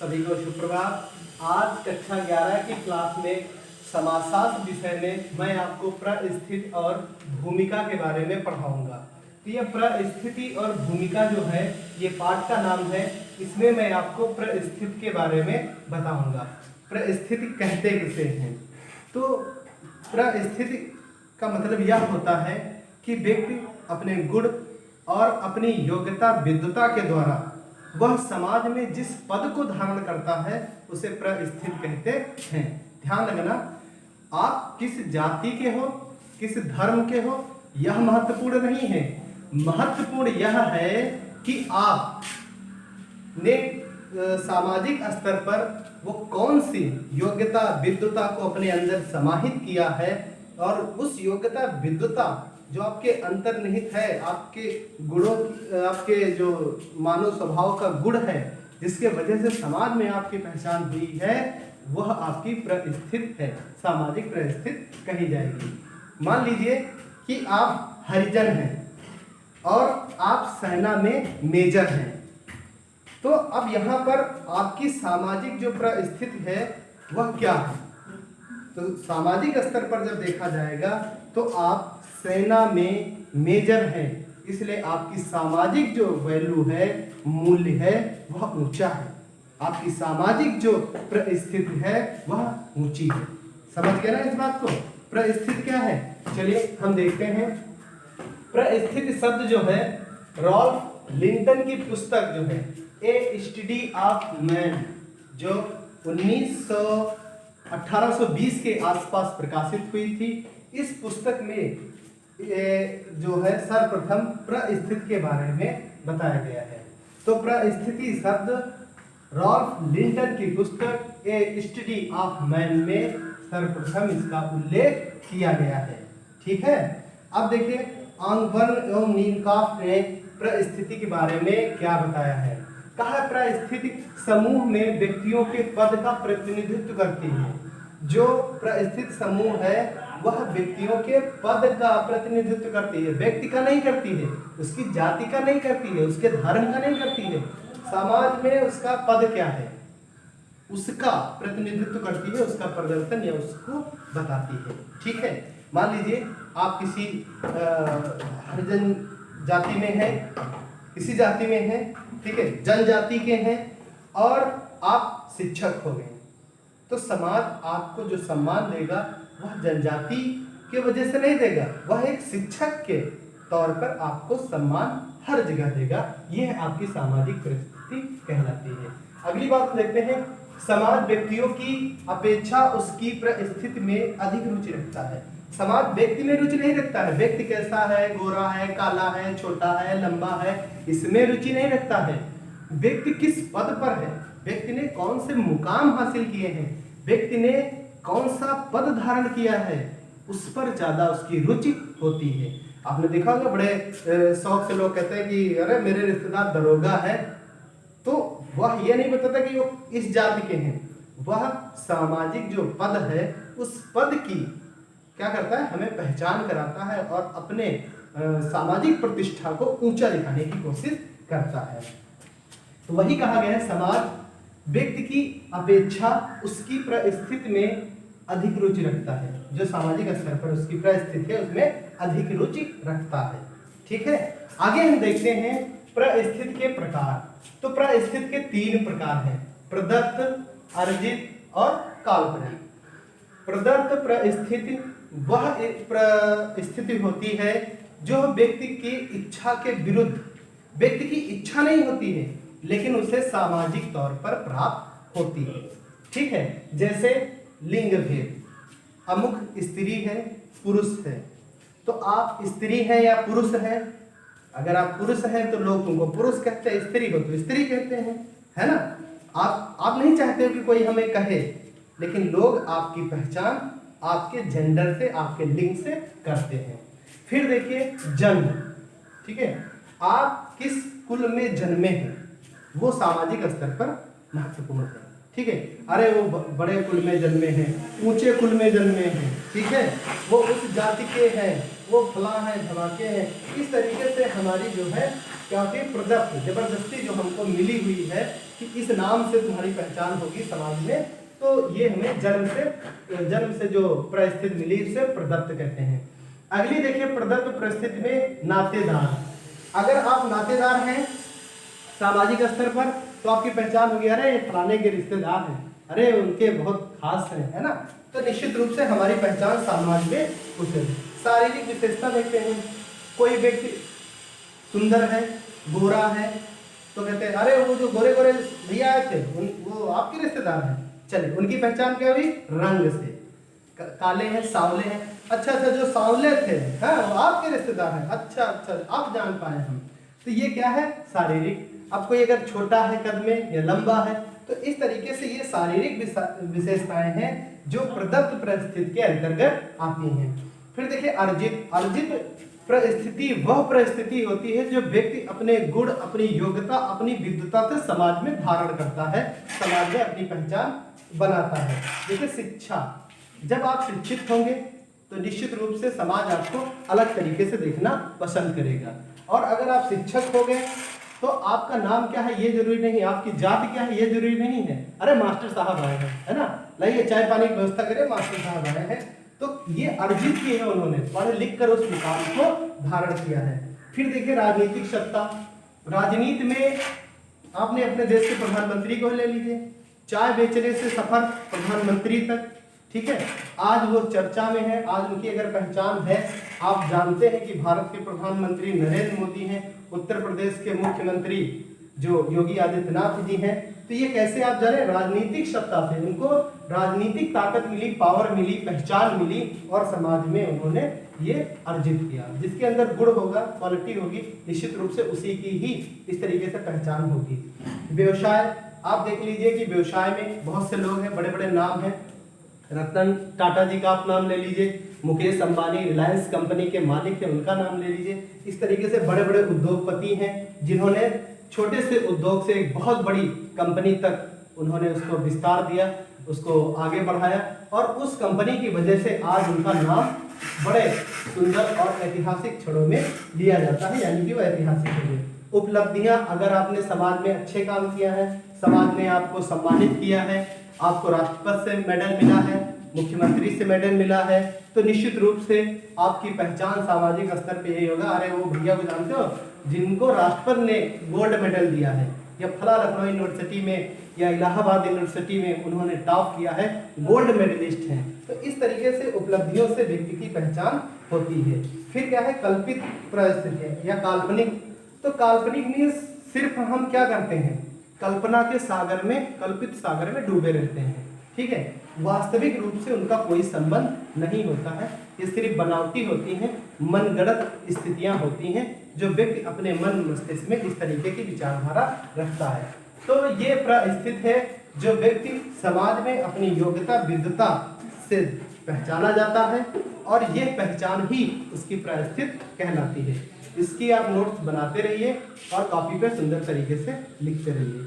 सभी को सुप्रभात। आज कक्षा 11 की क्लास में समासशास्त्र विषय में मैं आपको प्रस्थिति और भूमिका के बारे में पढ़ाऊंगा। तो यह प्रस्थिति और भूमिका जो है ये पाठ का नाम है। इसमें मैं आपको प्रस्थिति के बारे में बताऊंगा। प्रस्थिति कहते किसे हैं? तो प्रस्थिति का मतलब यह होता है कि व्यक्ति अपने गुण और अपनी योग्यता विद्वता के द्वारा वह समाज में जिस पद को धारण करता है उसे प्रस्थिति कहते हैं। ध्यान रखना, आप किस जाति के हो, किस धर्म के हो, यह महत्वपूर्ण नहीं है। महत्वपूर्ण यह है कि आप ने सामाजिक स्तर पर वो कौन सी योग्यता विद्वता को अपने अंदर समाहित किया है और उस योग्यता विद्वता जो आपके अंतर्निहित है, आपके गुणों, आपके जो मानव स्वभाव का गुण है, जिसके वजह से समाज में आपकी पहचान हुई है, वह आपकी प्रस्थिति है, सामाजिक प्रस्थिति कही जाएगी। मान लीजिए कि आप हरिजन हैं और आप सेना में मेजर हैं, तो अब यहाँ पर आपकी सामाजिक जो प्रस्थिति है वह क्या है? तो सामाजिक स्तर पर जब देखा जाएगा तो आप सेना में मेजर हैं, इसलिए आपकी सामाजिक जो वैल्यू है, मूल्य है, वह ऊंचा है। आपकी सामाजिक जो परिस्थिति है वह ऊंची है। समझ गए ना इस बात को? परिस्थिति क्या है? चलिए हम देखते हैं। परिस्थिति शब्द जो है रॉल्फ लिंटन की पुस्तक जो है ए स्टडी ऑफ मैन, जो 1820 के आसपास प्रकाशित हुई थी, इस पुस्तक में जो है सर्वप्रथम परिस्थिति के बारे में बताया गया है। तो परिस्थिति शब्द रॉल्फ लिंटन की पुस्तक ए स्टडी ऑफ मैन में सर्वप्रथम इसका उल्लेख किया गया है। ठीक है, अब देखिए आंगवन एवं नीलकाफ ने परिस्थिति के बारे में क्या बताया है। कहा परिस्थिति समूह में व्यक्तियों के पद का प्रतिनिधित्व करती है। जो परिस्थिति समूह है वह व्यक्तियों के पद का प्रतिनिधित्व करती है, व्यक्ति का नहीं करती है, उसकी जाति का नहीं करती है, उसके धर्म का नहीं करती है। समाज में उसका पद क्या है उसका प्रतिनिधित्व करती है, उसका प्रदर्शन या उसको बताती है। ठीक है, मान लीजिए आप किसी हरिजन जाति में हैं, किसी जाति में हैं, ठीक है, जनजाति के हैं और आप शिक्षक हो गए, तो समाज आपको जो सम्मान देगा वह जनजाति के वजह से नहीं देगा, वह एक शिक्षक के तौर पर आपको सम्मान हर जगह देगा। यह आपकी सामाजिक परिस्थिति कहलाती है। अगली बात लेते हैं। समाज व्यक्तियों की अपेक्षा उसकी परिस्थिति में अधिक रुचि रखता है। समाज व्यक्ति में रुचि नहीं रखता है, व्यक्ति कैसा है, गोरा है, काला है, छोटा है, लंबा है, इसमें रुचि नहीं रखता है। व्यक्ति किस पद पर है, व्यक्ति ने कौन से मुकाम हासिल किए हैं, व्यक्ति ने कौन सा पद धारण किया है, उस पर ज्यादा उसकी रुचि होती है। आपने देखा होगा बड़े शौक से लोग कहते हैं कि अरे मेरे रिश्तेदार दरोगा है, तो वह ये नहीं बताता कि वो इस जाति के हैं, वह सामाजिक जो पद है उस पद की क्या करता है, हमें पहचान कराता है और अपने सामाजिक प्रतिष्ठा को ऊंचा दिखाने की कोशिश करता है। तो वही कहा गया है, समाज व्यक्ति की अपेक्षा उसकी परिस्थिति में अधिक रुचि रखता है। जो सामाजिक स्तर पर उसकी परिस्थिति है उसमें अधिक रुचि रखता है। ठीक है, आगे हम देखते हैं परिस्थिति के प्रकार। तो परिस्थिति के 3 प्रकार हैं, प्रदत्त, अर्जित और काल्पनिक। प्रदत्त परिस्थिति वह एक परिस्थिति होती है जो व्यक्ति की इच्छा के विरुद्ध, व्यक्ति की इच्छा नहीं होती है लेकिन उसे सामाजिक तौर पर प्राप्त होती है। ठीक है, जैसे लिंग भेद, अमुक स्त्री है, पुरुष है, तो आप स्त्री हैं या पुरुष हैं? अगर आप पुरुष हैं तो लोग तुमको पुरुष कहते हैं, स्त्री हो तो स्त्री कहते हैं, है ना? आप नहीं चाहते कि कोई हमें कहे, लेकिन लोग आपकी पहचान आपके जेंडर से, आपके लिंग से करते हैं। फिर देखिए जन्म, ठीक है, आप किस कुल में जन्मे हैं वो सामाजिक स्तर पर महत्वपूर्ण है। ठीक है, अरे वो बड़े कुल में जन्मे हैं, ऊंचे कुल में जन्मे हैं, ठीक है, वो उस जाति के हैं, वो फला है, धमाके हैं, इस तरीके से हमारी जो है क्योंकि प्रदत्त जबरदस्ती जो हमको मिली हुई है कि इस नाम से तुम्हारी पहचान होगी समाज में, तो ये हमें जन्म से जो परिस्थिति मिली इसे प्रदत्त कहते हैं। अगली देखिए प्रदत्त परिस्थिति में नातेदार। अगर आप नातेदार हैं सामाजिक स्तर पर तो आपकी पहचान होगी, अरे ये फलाने के रिश्तेदार हैं, अरे उनके बहुत खास हैं, है ना। तो निश्चित रूप से हमारी पहचान समाज में उसे शारीरिक विशेषता देखते हैं। कोई व्यक्ति सुंदर है, गोरा है, तो कहते हैं अरे वो जो गोरे गोरे भैया आए थे वो आपके रिश्तेदार हैं। चलिए उनकी पहचान क्या हुई, रंग से, काले हैं, सांवले हैं, अच्छा जो सांवले थे हाँ वो आपके रिश्तेदार हैं, अच्छा आप जान पाए हम। तो ये क्या है, शारीरिक। अब कोई अगर छोटा है कद में या लंबा है, तो इस तरीके से ये शारीरिक विशेषताएं हैं जो प्रदत्त परिस्थिति के अंतर्गत आती हैं। फिर देखिए अर्जित परिस्थिति वह परिस्थिति होती है जो व्यक्ति अपने गुण, अपनी योग्यता, अपनी विद्वता से समाज में धारण करता है, समाज में अपनी पहचान बनाता है। देखिए शिक्षा, जब आप शिक्षित होंगे तो निश्चित रूप से समाज आपको अलग तरीके से देखना पसंद करेगा। और अगर आप शिक्षक हो गए तो आपका नाम क्या है ये जरूरी नहीं, आपकी जाति क्या है ये जरूरी नहीं है, अरे मास्टर साहब आए हैं, है ना, लाइए चाय पानी की व्यवस्था करें, मास्टर साहब आए हैं। तो ये अर्जित की है, उन्होंने पढ़ लिख कर उस मुकाम को धारण किया है। फिर देखिए राजनीतिक सत्ता। राजनीति में आपने अपने देश के प्रधानमंत्री को ले लीजिए, चाय बेचने से सफर प्रधानमंत्री तक, ठीक है, आज वो चर्चा में है, आज उनकी अगर पहचान है। आप जानते हैं कि भारत के प्रधानमंत्री नरेंद्र मोदी हैं, उत्तर प्रदेश के मुख्यमंत्री जो योगी आदित्यनाथ जी हैं। तो ये कैसे आप जाने, राजनीतिक सत्ता से उनको राजनीतिक ताकत मिली, पावर मिली, पहचान मिली और समाज में उन्होंने ये अर्जित किया। जिसके अंदर गुण होगा, क्वालिटी होगी, निश्चित रूप से उसी की ही इस तरीके से पहचान होगी। व्यवसाय, आप देख लीजिए कि व्यवसाय में बहुत से लोग हैं, बड़े बड़े नाम हैं, रतन टाटा जी का आप नाम ले लीजिए, मुकेश अंबानी रिलायंस कंपनी के मालिक हैं, उनका नाम ले लीजिए। इस तरीके से बड़े बड़े उद्योगपति हैं जिन्होंने छोटे से उद्योग से एक बहुत बड़ी कंपनी तक उन्होंने उसको विस्तार दिया, उसको आगे बढ़ाया और उस कंपनी की वजह से आज उनका नाम बड़े सुंदर और ऐतिहासिक क्षणों में लिया जाता है, यानी कि वो ऐतिहासिक है। उपलब्धियां, अगर आपने समाज में अच्छे काम किया है, समाज ने आपको सम्मानित किया है, आपको राष्ट्रपति से मेडल मिला है, मुख्यमंत्री से मेडल मिला है, तो निश्चित रूप से आपकी पहचान सामाजिक स्तर पे यही होगा, अरे वो भैया को जानते हो जिनको राष्ट्रपति ने गोल्ड मेडल दिया है, या फला लखनऊ यूनिवर्सिटी में या इलाहाबाद यूनिवर्सिटी में उन्होंने टॉप किया है, गोल्ड मेडलिस्ट हैं। तो इस तरीके से उपलब्धियों से व्यक्ति की पहचान होती है। फिर क्या है, कल्पित परिस्थिति या काल्पनिक। तो काल्पनिक मीन्स सिर्फ हम क्या करते हैं, कल्पना के सागर में, कल्पित सागर में डूबे रहते हैं, ठीक है, वास्तविक रूप से उनका कोई संबंध नहीं होता है, ये सिर्फ बनावटी होती हैं, मनगढ़ंत स्थितियां होती हैं जो व्यक्ति अपने मन मस्तिष्क में इस तरीके की विचारधारा रखता है। तो ये परिस्थिति है जो व्यक्ति समाज में अपनी योग्यता विद्वता से पहचाना जाता है और ये पहचान ही उसकी परिस्थिति कहलाती है। इसकी आप नोट्स बनाते रहिए और कॉपी पे सुंदर तरीके से लिखते रहिए।